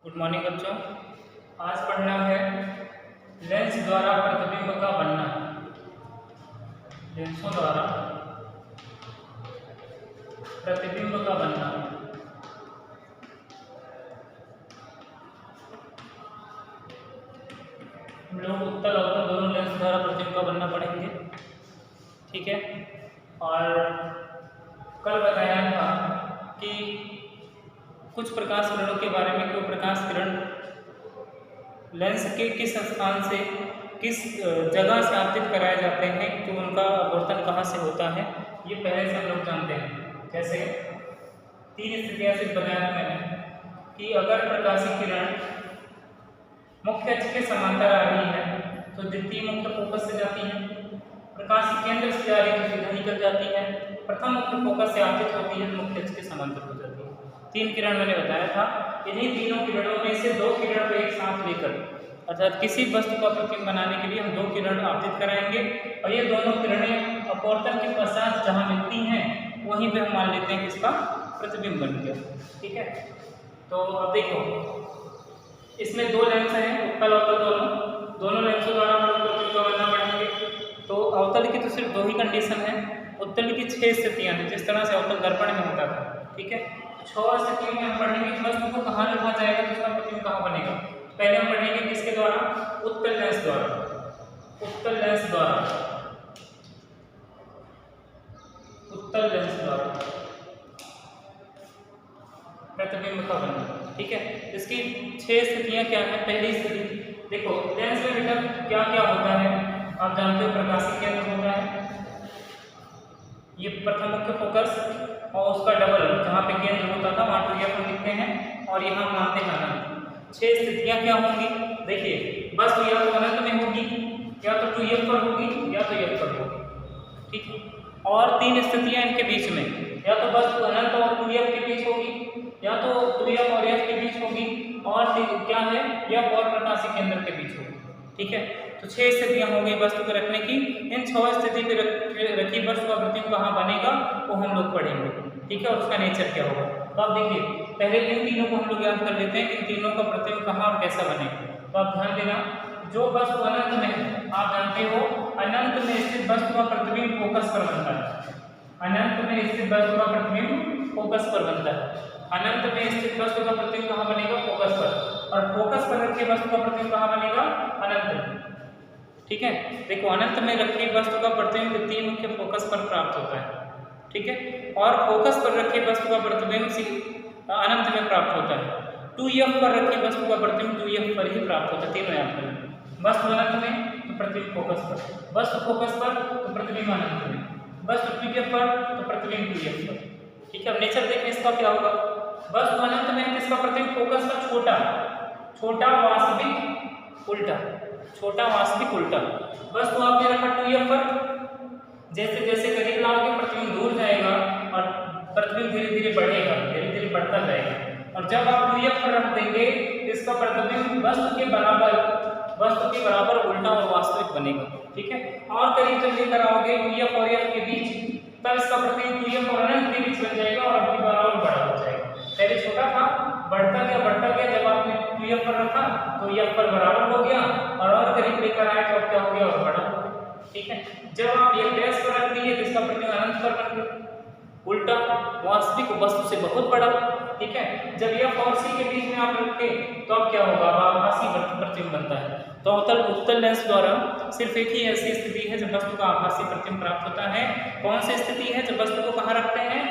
Good morning बच्चों। आज पढ़ना है लेंस द्वारा प्रतिबिंब का बनना। लेंसों द्वारा प्रतिबिंब का बनना। हम लोग उत्तल अवतल दोनों लेंस द्वारा प्रतिबिंब का बनना पढ़ेंगे, ठीक है। और कल बताया था कि कुछ प्रकाश किरणों के बारे में कि वो प्रकाश किरण लेंस के किस स्थान से किस जगह से आपतित कराए जाते हैं, तो उनका अववर्तन कहाँ से होता है, ये पहले से हम लोग जानते हैं। जैसे 3 स्थितियाँ सिर्फ बताया था मैंने कि अगर प्रकाशीय किरण मुख्य अक्ष के समांतर आ रही है तो द्वितीय मुख्य फोकस से जाती है, प्रकाश केंद्र से जा रही है तो सीधा निकल जाती है, प्रथम मुख्य फोकस से आपतित होती है तो मुख्य अक्ष के समांतर हो जाती है। 3 किरण मैंने बताया था। इन्हीं तीनों किरणों में से 2 किरण को एक साथ लेकर अर्थात किसी वस्तु का प्रतिबिंब बनाने के लिए हम 2 किरण आपतित कराएंगे और ये दोनों किरणें अपवर्तन के पश्चात जहाँ मिलती हैं वहीं पे हम मान लेते हैं कि इसका प्रतिबिंब बन गया, ठीक है। तो अब देखो, इसमें 2 लेंस हैं, उत्तल अवतल दोनों लेंसों द्वारा हम लोग प्रतिबिंब बनना पड़ेंगे। तो अवतल की तो सिर्फ 2 ही कंडीशन है, उत्तल की 6 स्थितियाँ हैं, जिस तरह से अवतल दर्पण में होता था, ठीक है। 6 स्थितियों में हम पढ़ेंगे कि वस्तु को कहाँ रखा जाएगा तो उसका प्रतिबिंब कहाँ बनेगा। पहले हम पढ़ेंगे किसके द्वारा, उत्तल लेंस द्वारा। उत्तल लेंस द्वारा, उत्तल लेंस द्वारा प्रतिबिंब का बनना, ठीक है। इसकी 6 स्थितियां क्या है। पहली स्थिति देखो, लेंस में बेटा क्या क्या होता है, आप जानते हो प्रकाशीय केंद्र होता है, ये प्रथम मुख्य फोकस और उसका डबल जहाँ पे केंद्र होता था वहाँ टू एफ लिखते हैं और यहाँ मानते हैं अनंत। 6 स्थितियां क्या होंगी, देखिए, बस या तो अनंत में होगी, या तो टू एफ पर होगी, या तो एफ पर होगी, ठीक है। और 3 स्थितियां इनके बीच में, या तो बस अनंत और टू एफ के बीच होगी, या तो टू एफ और एफ के बीच होगी, और क्या है एफ और प्रकाशीय केंद्र के बीच होगी, ठीक है। तो 6 स्थितियां होंगी वस्तु को रखने की। इन 6 स्थिति पे रखी वस्तु का प्रतिबिंब कहाँ बनेगा वो हम लोग पढ़ेंगे, ठीक है, और उसका नेचर क्या होगा। तो आप देखिए, पहले इन तीनों को हम लोग याद कर लेते हैं कि इन तीनों का प्रतिबिंब कहाँ और कैसा बनेगा। तो आप ध्यान देना, जो वस्तु अनंत में, आप जानते हो अनंत में स्थित वस्तु का प्रतिबिंब फोकस पर बनता है। अनंत में स्थित वस्तु का प्रतिबिंब फोकस पर बनता है। अनंत में स्थित वस्तु का प्रतिबिंब कहाँ बनेगा, फोकस पर, और फोकस पर रखी वस्तु का प्रतिबिंब कहाँ बनेगा, अनंत में, ठीक है। देखो, अनंत में रखी वस्तु का प्रतिबिंब द्वितीय मुख्य फोकस पर प्राप्त होता है, ठीक है, और फोकस पर रखी वस्तु का प्रतिबिंब अनंत में प्राप्त होता है। 2f पर रखी वस्तु का प्रतिबिंब 2f पर ही प्राप्त होता है। तीनों याद करें, वस्तु अनंत में तो प्रतिबिंब फोकस पर, वस्तु फोकस पर तो प्रतिबिंब अनंत में, वस्तु 2f पर तो प्रतिबिंब 2f पर, ठीक है। अब नेचर देखें इसका क्या होगा। वस्तु अनंत में है, इसका प्रतिबिंब फोकस पर छोटा, छोटा वास्तविक उल्टा, छोटा वास्तविक उल्टा। वस्तु आपने रखा 2f पर, जैसे जैसे करीब लाओगे प्रतिबिंब दूर जाएगा और प्रतिबिंब धीरे धीरे बढ़ेगा, धीरे धीरे बढ़ता जाएगा, और जब आप 2f पर रख देंगे इसका प्रतिबिंब वस्तु के बराबर उल्टा और वास्तविक बनेगा, ठीक है। और करीब जब लेकर आओगे 2f और f के बीच, तब इसका प्रतिबिंब 2f और अनंत के बीच बन जाएगा और अब बराबर बड़ा हो जाएगा। पहले छोटा था, बढ़ता गया, जब आपने 2f पर रखा तो f पर बराबर हो गया, और करीब लेकर आए तो अब क्या हो गया, और बड़ा हो गया, ठीक है। जब आप ये डैश पर रख दिए तो इसका प्रतिबिंब अनंत पर बन गया, उल्टा वास्तविक वस्तु से बहुत बड़ा, ठीक है। जब f और c के बीच में आप रखे तो अब क्या होगा, आभासी प्रतिबिंब बनता है। तो उत्तल लेंस द्वारा सिर्फ एक ही ऐसी स्थिति है जब वस्तु का आभासी प्रतिबिंब प्राप्त होता है। कौन सी स्थिति है, जब वस्तु को कहाँ रखते हैं,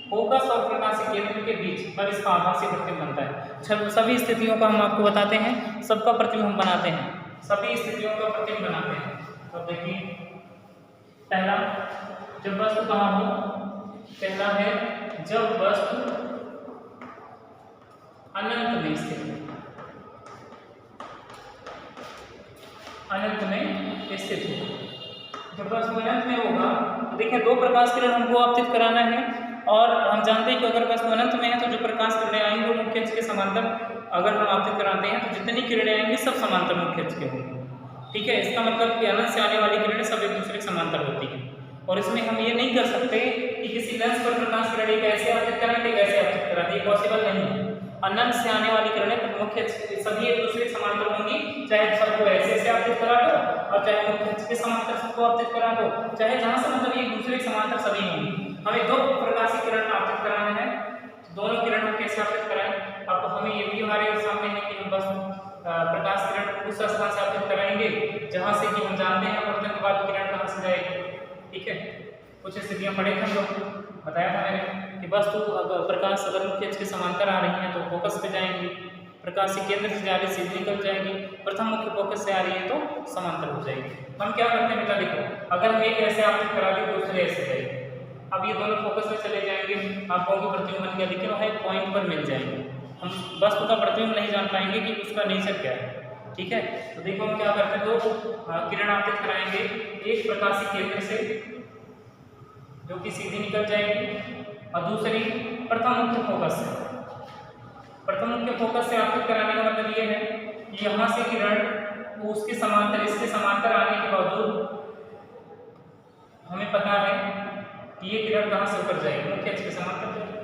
फोकस और प्रकाशीय केंद्र के बीच, पर इसका आभासी प्रतिबिंब बनता है। सभी स्थितियों का हम आपको बताते हैं, सबका प्रतिबिंब हम बनाते हैं, सभी स्थितियों का प्रतिबिंब बनाते हैं। तो देखिए, पहला, जब वस्तु कहाँ हो, पहला है जब वस्तु अनंत में स्थित है, अनंत में स्थित हो। जब वस्तु अनंत में होगा, देखिए 2 प्रकाश किरण हमको आपतित कराना है, और हम जानते हैं कि अगर वस्तु अनंत में है तो जो प्रकाश किरणें आएंगी वो मुख्य अक्ष के समांतर, अगर हम आपतित कराते हैं तो जितनी किरणें आएंगी सब समांतर मुख्य अक्ष के होंगे, ठीक है। इसका मतलब कि अनंत से आने वाली किरणें सब एक दूसरे के समांतर होती हैं, और इसमें हम ये नहीं कर सकते कि किसी लेंस पर प्रकाश किरण एक ऐसे आपतित कराएं, एक ऐसे आपतित कराएं, ये पॉसिबल नहीं है। अनंत से आने वाली किरणें मुख्य अक्ष सभी एक दूसरे के समांतर होंगी, चाहे सबको ऐसे आपतित करा दो और चाहे मुख्य अक्ष के समांतर सबको आपतित करा दो, चाहे जहां से मतलब एक दूसरे के समांतर सभी होंगी। हमें दो प्रकाशीय किरण आपतित कराना है, दोनों किरणों को कैसे आपतित कराएं। अब हमें ये भी हमारे सामने है कि हम बस प्रकाश किरण उस स्थान से आपतित कराएंगे जहां से कि हम जानते हैं अपवर्तन के बाद किरण कहां से जाएगी। ठीक है, कुछ स्थितियां पढ़े थे हम लोग, बताया था मैंने कि वस्तु अगर प्रकाश अगर मुख्य अक्ष के समांतर आ रही है तो फोकस पे जाएंगी, प्रकाश के केंद्र से जा रही सीधी निकल जाएगी, प्रथम मुख्य फोकस से आ रही है तो समांतर हो जाएगी। हम क्या करते हैं बेटा, देखो अगर हम एक ऐसे आपतित करा दें दूसरे ऐसे जाएगी, अब ये दोनों फोकस में चले जाएंगे, आप कहोगे प्रतिबिंब बन गया, लेकिन वह एक पॉइंट पर मिल जाएंगे, हम वस्तु का प्रतिबिंब नहीं जान पाएंगे कि उसका नेचर क्या है। ठीक है, तो देखो हम क्या करते हैं, दो किरण आपतित कराएंगे, एक प्रकाशीय केंद्र से जो कि सीधी निकल जाएगी और दूसरी प्रथम मुख्य फोकस से। प्रथम मुख्य फोकस से आपतित कराने का मतलब ये है कि यहाँ से किरण उसके समांतर इसके समांतर आने के बावजूद हमें पता है कि ये किरण कहाँ से होकर जाएगी, मुख्य अक्ष के समांतर जाएगी,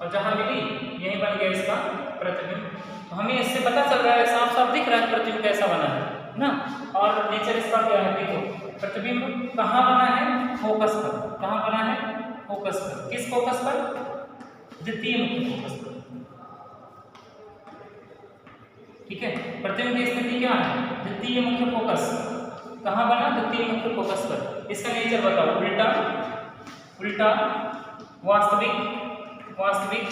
और जहाँ मिली यही बन गया इसका प्रतिबिंब। तो हमें इससे पता चल रहा है, साफ साफ दिख रहा है प्रतिबिंब कैसा बना है ना। और नेचर इसका क्या है, देखो प्रतिबिंब कहाँ बना है, फोकस पर। कहाँ बना है, फोकस पर। किस फोकस पर, द्वितीय मुख्य फोकस पर। ठीक है, प्रतिबिंब की स्थिति क्या है, द्वितीय मुख्य फोकस। कहाँ बना, द्वितीय मुख्य फोकस पर। इसका नेचर बताओ, उल्टा, उल्टा, वास्तविक, वास्तविक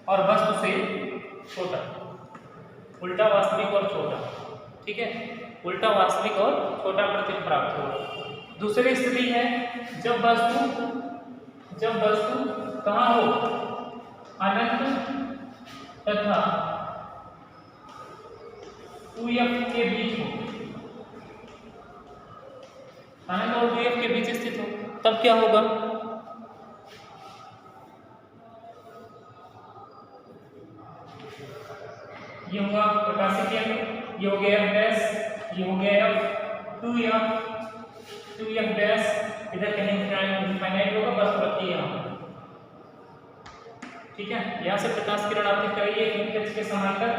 और वस्तु से छोटा। उल्टा, वास्तविक और छोटा। ठीक है, उल्टा, वास्तविक और छोटा प्रतिबिंब प्राप्त होगा। दूसरी स्थिति है जब वस्तु कहाँ हो, अनंत तथा 2f के बीच हो, अनंत और 2f के बीच स्थित हो, तब क्या होगा, ये होगा प्रकाशीय केंद्र, ये हो गया f', ये हो गया f 2f', इधर कहीं इनफाइनाइट होगा, बस रखिए यहाँ। ठीक है, यहाँ से प्रकाश किरण आपतित करिए मुख्य अक्ष के समांतर,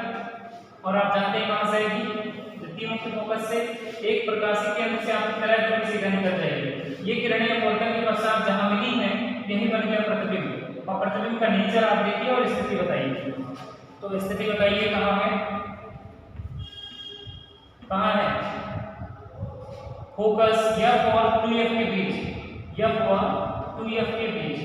और आप जानते हैं कहाँ से आएगी, द्वितीय मुख्य फोकस से। एक प्रकाशीय केंद्र से आपतित कराए तो सीधा निकल जाएगी। ये किरणें अपवर्तन के पश्चात जहाँ मिली हैं यही बन गया प्रतिबिंब, और प्रतिबिंब का नेचर आप देखिए और स्थिति बताइए। तो स्थिति बताइए कहाँ है, कहाँ है, फोकस f और 2f के बीच, f और 2f के बीच,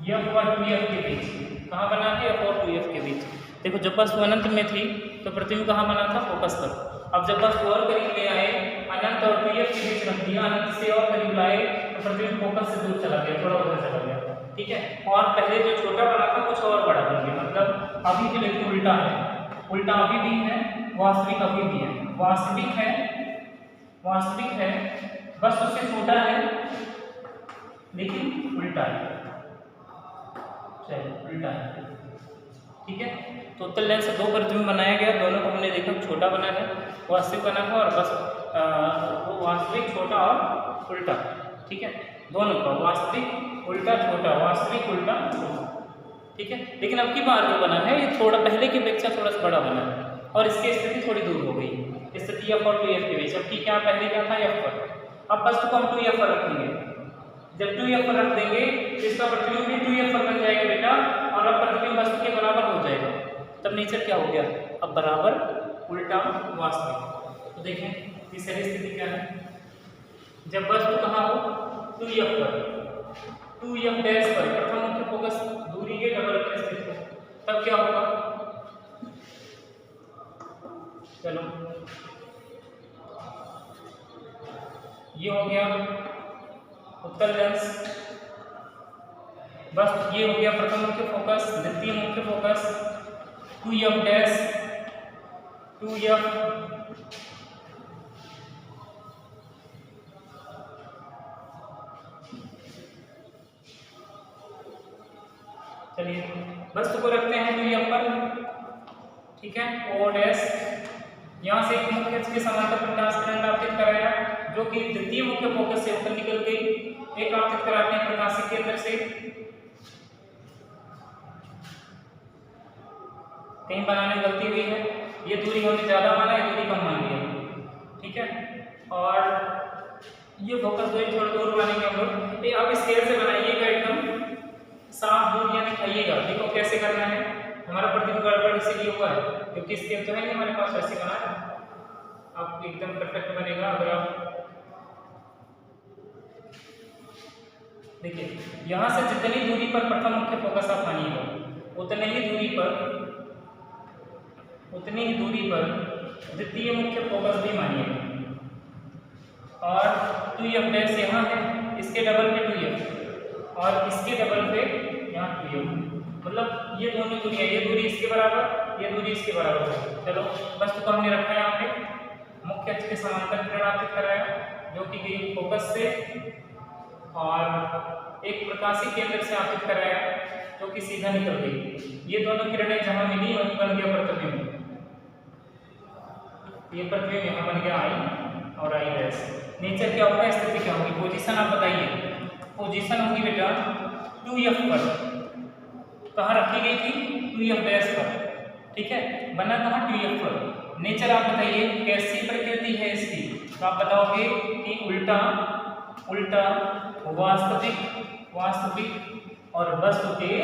f और 2f के बीच। कहाँ बना है, f और 2f के बीच। देखो जब वस्तु अनंत में थी तो प्रतिबिंब कहाँ बना था, फोकस पर। अब जब वस्तु और करीब ले आए, अनंत और 2f के बीच रख दिया, अनंत से और करीब लाए तो प्रतिबिंब फोकस से दूर चला गया, थोड़ा उधर चला गया। ठीक है, और पहले जो छोटा बना था कुछ और बड़ा बन गया, मतलब अभी भी लेकिन उल्टा है, उल्टा अभी भी है, वास्तविक अभी भी है, वास्तविक है, वास्तविक है, बस उससे छोटा है लेकिन उल्टा है, चलो उल्टा है। ठीक है, तो उत्तल लेंस से दो प्रतिबिंब बनाया गया, दोनों को हमने देखा, छोटा बना है, वास्तविक बना है, और बस वो वास्तविक, छोटा और उल्टा। ठीक है, दोनों का वास्तविक, उल्टा, छोटा, वास्तविक, उल्टा, छोटा। ठीक है, लेकिन अब की बार जो बना है ये थोड़ा पहले की अपेक्षा थोड़ा सा बड़ा बना है, और इसकी स्थिति थोड़ी दूर हो गई, स्थिति f और 2f के बीच। अब ठीक है, पहले क्या था, f पर, अब वस्तु को हम 2f पर रखेंगे। जब 2f पर रख देंगे तो इसका प्रतिबिंब भी 2f पर बन जाएगा बेटा, और अब प्रतिबिंब वस्तु के बराबर हो जाएगा। तब नेचर क्या हो गया, अब बराबर, उल्टा, वास्तविक। तो देखें तीसरी स्थिति क्या है, जब वस्तु कहाँ हो, 2f पर, 2f डैश पर, प्रथम मुख्य फोकस दूरी के डबल पर स्थित हो, तब क्या होगा, चलो ये हो गया उत्तल लेंस, बस ये हो गया प्रथम मुख्य फोकस, द्वितीय मुख्य फोकस, 2f डैश, 2f, चलिए वस्तु को रखते हैं 2f पर। ठीक है, o डैश, यहाँ से एक मुख्य अक्ष के समांतर प्रकाश किरण आपतित कराया जो कि द्वितीय मुख्य फोकस से होकर निकल गई, एक आपतित कराते हैं प्रकाशीय केंद्र से, कहीं बनाने में गलती हुई है, ये दूरी हमने ज़्यादा माना है, दूरी कम मान लिया, ठीक है। और ये फोकस दूरी थोड़ा दूर मानेंगे हम लोग। ये आप स्केल से बनाइएगा एकदम साफ दूर, यानी खाइएगा। देखो कैसे करना है, हमारा प्रतिबिंब गड़बड़ इसीलिए हुआ है क्योंकि स्केल तो है नहीं हमारे पास, ऐसे बना है। आप एकदम परफेक्ट बनेगा अगर आप देखिए यहाँ से जितनी दूरी पर प्रथम मुख्य फोकस आप मानिएगा, उतनी ही दूरी पर द्वितीय मुख्य फोकस भी मानिएगा। और 2f डैश यहाँ है, इसके डबल पे 2f और इसके डबल पे यहाँ 2f, मतलब ये दोनों दूरियाँ, ये दूरी इसके बराबर, ये दूरी इसके बराबर है। चलो वस्तु को हमने रखा है यहाँ पे, मुख्य अक्ष के समांतर किरण आपतित कराया जो कि गई फोकस से, और एक प्रकाशीय केंद्र से आपतित कराया जो कि सीधा निकल गई। ये दोनों किरणें जहाँ मिली वहीं बन गया प्रतिबिंब। ये प्रतिबिंब यहाँ बन गया आई और आई डैश। नेचर क्या होगा, स्थिति क्या होगी, पोजीशन आप बताइए। पोजीशन होगी बेटा 2f पर, कहाँ रखी गई थी, 2f डैश पर, ठीक है। बना कहाँ, 2f पर। नेचर आप बताइए कैसी प्रकृति है इसकी, तो आप बताओगे कि उल्टा वास्तविक और वस्तु के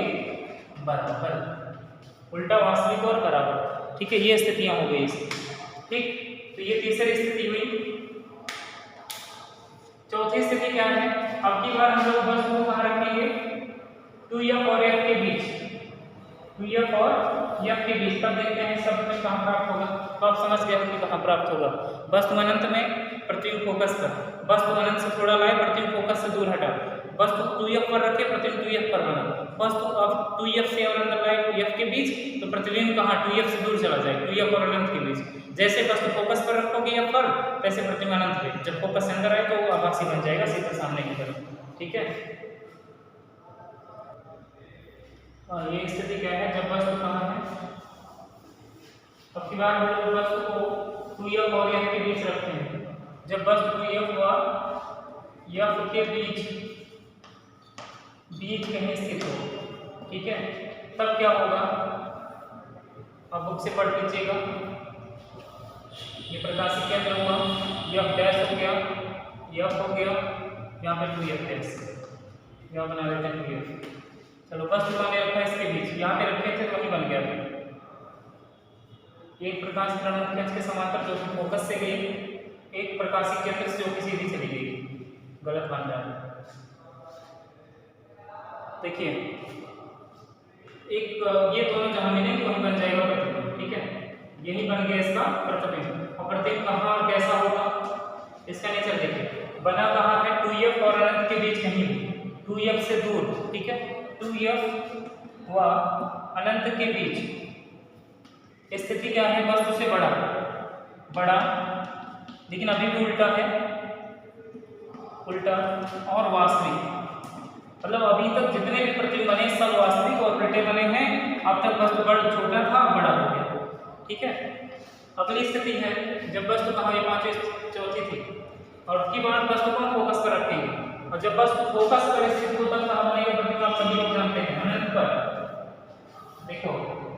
बराबर, उल्टा वास्तविक और बराबर, ठीक है। ये स्थितियां हो गई इसकी, ठीक। तो ये तीसरी स्थिति हुई। चौथी स्थिति क्या है, अब की बार हम लोग वस्तु को कहाँ रखेंगे, 2f और f के बीच, 2f और f के बीच। तब देखते हैं सब में कहाँ प्राप्त होगा, तो आप समझ गए कि कहाँ प्राप्त होगा। वस्तु अनंत में, प्रतिबिंब फोकस पर। वस्तु अनंत से थोड़ा लाए, प्रतिबिंब फोकस से दूर हटा। वस्तु 2f पर रखे, प्रतिबिंब 2f पर बना। वस्तु अब 2f से और अंदर लाए f के बीच, तो प्रतिबिंब कहाँ 2f से दूर चला जाए, 2f और अनंत के बीच। जैसे वस्तु फोकस पर रखोगे f पर, वैसे प्रतिबिंब अनंत पे। जब फोकस अंदर आए तो आभासी बन जाएगा सीधा सामने की तरफ, ठीक है। ये स्थिति क्या है, जब वस्तु कहाँ है, अब की बार हम लोग वस्तु को 2f और f के बीच रखते हैं। जब वस्तु 2f और f के बीच कहीं स्थित हो, ठीक है, तब क्या होगा, अब बुक से पढ़ लीजिएगा। ये प्रकाशिक केंद्र हुआ, f डैश हो गया, f हो गया, यहाँ पे 2f डैश, यहाँ बना लेते हैं 2f। चलो वस्तु हमने रखा इसके बीच, यहाँ पे रखे थे तो वही बन गया। एक प्रकाश किरण मुख्य अक्ष के समांतर जो कि फोकस से गई, एक प्रकाशिक केंद्र से जो कि सीधी चली गई, गलत बन रहा है। देखिए एक ये दोनों जहां मिलेंगे वहीं बन जाएगा प्रतिबिंब, ठीक है। यही बन गया इसका प्रतिबिंब। और प्रतिबिंब कहाँ और कैसा होगा, इसका नेचर देखिए। बना कहाँ है, 2f और अनंत के बीच कहीं, 2f से दूर, ठीक है, 2f व अनंत के बीच। स्थिति क्या है, वस्तु से बड़ा, लेकिन अभी भी उल्टा है, उल्टा और वास्तविक। मतलब अभी तक जितने भी प्रतिबिंब बने सब वास्तविक और उल्टे बने हैं। अब तक वस्तु छोटा था, बड़ा हो गया, ठीक है। अगली स्थिति है जब वस्तु कहाँ, ये पांचवी चौथी थी। और की बार वस्तु को हम फोकस पर रखेंगे, और जब वस्तु फोकस पर स्थित होता है कहाँ बनेगा प्रतिबिंब, आप सभी लोग जानते हैं, अनंत पर। देखो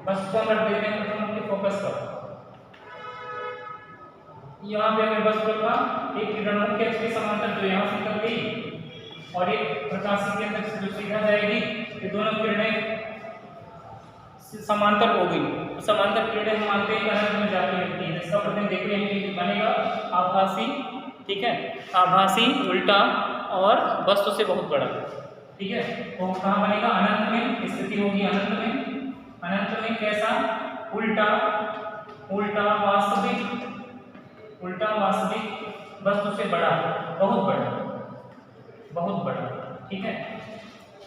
वस्तु को हम रख देते हैं प्रथम मुख्य फोकस पर। यहाँ पे हमने वस्तु रखा, एक किरण मुख्य अक्ष के समांतर जो यहाँ से निकल गई, और एक प्रकाशिक केंद्र से जो सीधा जाएगी, ये दोनों किरणें समांतर हो गई। तो समांतर किरणें हम मानते हैं अनंत में जाती रहती है, जिसका प्रतिबिंब देखने में बनेगा आभासी, ठीक है, आभासी, उल्टा और वस्तु से बहुत बड़ा, ठीक है। तो कहाँ बनेगा, अनंत में। स्थिति होगी अनंत में। अनंत में कैसा, उल्टा वास्तविक वस्तु से बड़ा, बहुत बड़ा, ठीक है।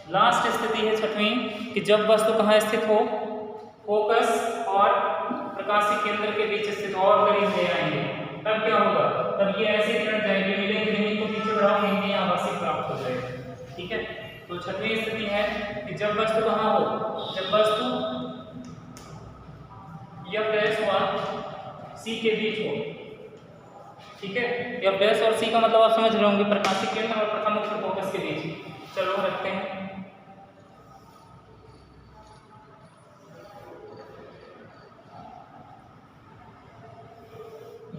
लास्ट स्थिति है छठवीं कि जब वस्तु कहाँ स्थित हो, फोकस और प्रकाशिक केंद्र के बीच स्थित और करीब ले आएंगे, तब क्या होगा, तब ये ऐसे किरण जाएंगे, मिलेंगे नहीं, को पीछे बढ़ाओगे, आभासी प्राप्त हो जाएगा, ठीक है। तो छठवीं स्थिति है कि जब वस्तु कहाँ हो, जब वस्तु f डैश और c के बीच हो, ठीक है। f डैश और c का मतलब आप समझ रहे होंगे, प्रकाशिक केंद्र और प्रथम मुख्य फोकस के बीच। चलो रखते हैं।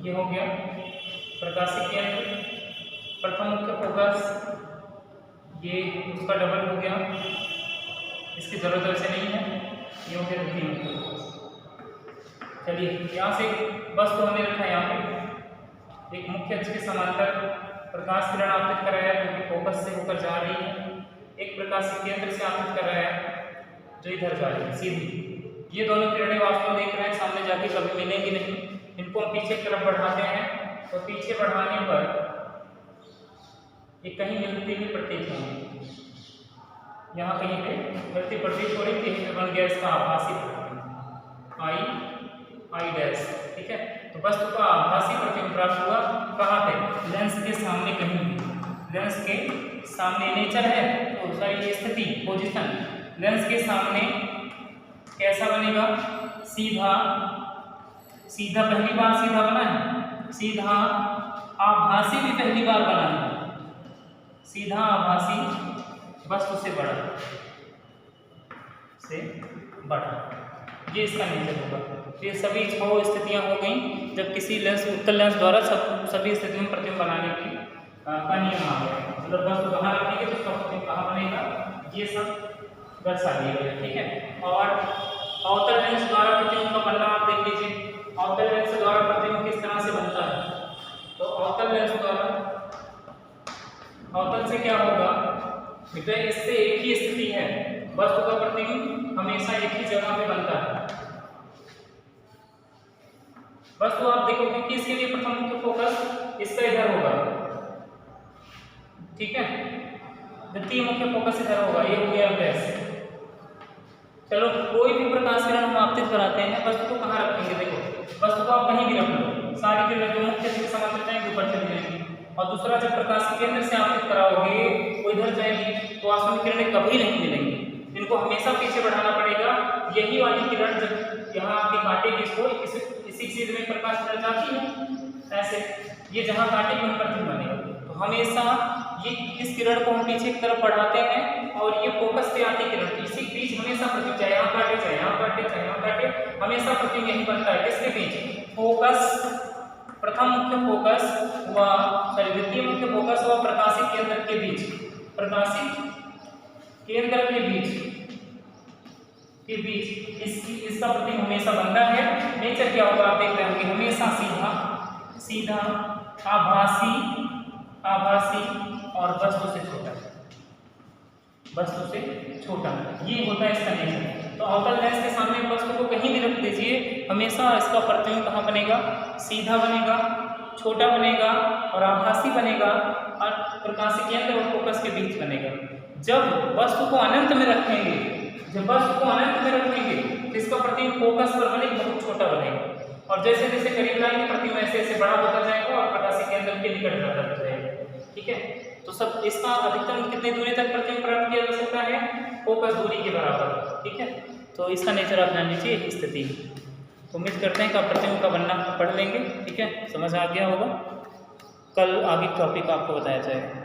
ये हो गया प्रकाशिक केंद्र, प्रथम मुख्य फोकस, ये उसका डबल हो गया, इसकी जरूरत वैसे नहीं है, ये हो गया द्वितीय मुख्य फोकस। चलिए यहाँ से बस तो हमने रखा है, यहाँ पे एक मुख्य अक्ष के समांतर प्रकाश किरण आपतित कर रहा है जो कि फोकस से होकर जा रही है, एक प्रकाशिक केंद्र से आपतित कर रहा है जो इधर जा रही है सीधी। ये दोनों किरणें वास्तव में देख रहे हैं सामने जाके कभी मिलेंगी नहीं, इनको हम पीछे की तरफ बढ़ाते हैं तो पीछे बढ़ाने पर ये कहीं मिलती हुई प्रतीत होंगी, यहाँ कहीं पे मिलती प्रतीत हो रही थी, बन गया इसका आभासी प्रतिबिंब आई डैश। ठीक है, तो वस्तु का आभासी प्रतिबिंब प्राप्त हुआ कहाँ पे, लेंस के सामने कहीं, लेंस के सामने नेचर है तो सॉरी स्थिति पोजीशन, लेंस के सामने कैसा बनेगा, सीधा, सीधा पहली बार सीधा बना है, सीधा आभासी भी पहली बार बना है, सीधा आभासी वस्तु से बड़ा, से बड़ा, ये इसका नेचर होगा। ये सभी 6 स्थितियां हो गई जब किसी लेंस उत्तल लेंस द्वारा सभी स्थितियों में प्रतिबिंब बनाने की का नियम आ गया। मतलब वस्तु कहाँ रखेंगे तो उसका प्रतिबिंब कहाँ बनेगा, ये सब दर्शा दिया गया। ठीक है, और अवतल लेंस द्वारा प्रतिबिंब का बनना आप देख लीजिए, अवतल लेंस द्वारा प्रतिबिंब किस तरह से बनता है। तो अवतल लेंस द्वारा, अवतल से क्या होगा बेटा, इससे एक ही स्थिति है, वस्तु का प्रतिबिंब हमेशा एक ही जगह पे बनता है। वस्तु आप देखोगे कि इसके लिए प्रथम मुख्य फोकस इसका इधर होगा, ठीक है, द्वितीय मुख्य फोकस इधर होगा, ये हो गया अभ्यास। चलो कोई भी प्रकाश किरण हम आपतित कराते हैं, वस्तु को कहाँ रखेंगे, देखो वस्तु को आप कहीं भी रख लो, सारी किरण जो मुख्य से समांतर जाएंगी ऊपर चली जाएंगी, और दूसरा जब प्रकाश के केंद्र से आपतित कराओगे वो इधर जाएगी तो वास्तव में किरणें कभी नहीं मिलेंगी, इनको हमेशा पीछे बढ़ाना पड़ेगा। यही वाली किरण जब यहाँ आके काटेगी इसको, इसी चीज में प्रकाश किरण जाती है ऐसे, ये जहाँ काटेगी वहीं प्रतिबिंब बनेगा। तो हमेशा ये इस किरण को हम पीछे की तरफ बढ़ाते हैं और ये फोकस पे आती किरण, इसी बीच हमेशा प्रतिबिंब, चाहे यहाँ काटे चाहे यहाँ काटे चाहे यहाँ काटे, हमेशा प्रतिबिंब यही बनता है। किसके बीच, फोकस, प्रथम मुख्य फोकस व सॉरी द्वितीय मुख्य फोकस व प्रकाशिक केंद्र के बीच, प्रकाशिक केंद्र के बीच इसका प्रतिबिंब हमेशा बनता है। नेचर क्या होगा आप देख रहे होंगे, हमेशा सीधा सीधा आभासी और वस्तु से छोटा, वस्तु से छोटा, ये होता है इसका नेचर। तो अवतल लेंस के सामने वस्तु को कहीं भी रख दीजिए, हमेशा इसका प्रतिबिंब कहाँ बनेगा, सीधा बनेगा, छोटा बनेगा और आभासी बनेगा, और प्रकाशिक केंद्र और फोकस के बीच बनेगा। जब वस्तु को अनंत में रखेंगे, जब वस्तु को अनंत में रखेंगे तो इसका प्रतिबिंब फोकस पर बनेगा, बहुत छोटा बनेगा, और जैसे जैसे करीब लाएंगे प्रतिबिंब ऐसे ऐसे बड़ा होता जाएगा और प्रकाशिक केंद्र के निकट जाता जाएगा। ठीक है, तो सब इसका अधिकतम कितनी दूरी तक प्रतिबिंब प्राप्त किया जा सकता है, फोकस दूरी के बराबर। ठीक है, तो इसका नेचर आप जान लीजिए स्थिति। तो उम्मीद करते हैं कि आप प्रतिबिंब का बनना पढ़ लेंगे। ठीक है, समझ आ गया होगा, कल आगे टॉपिक आपको बताया जाएगा।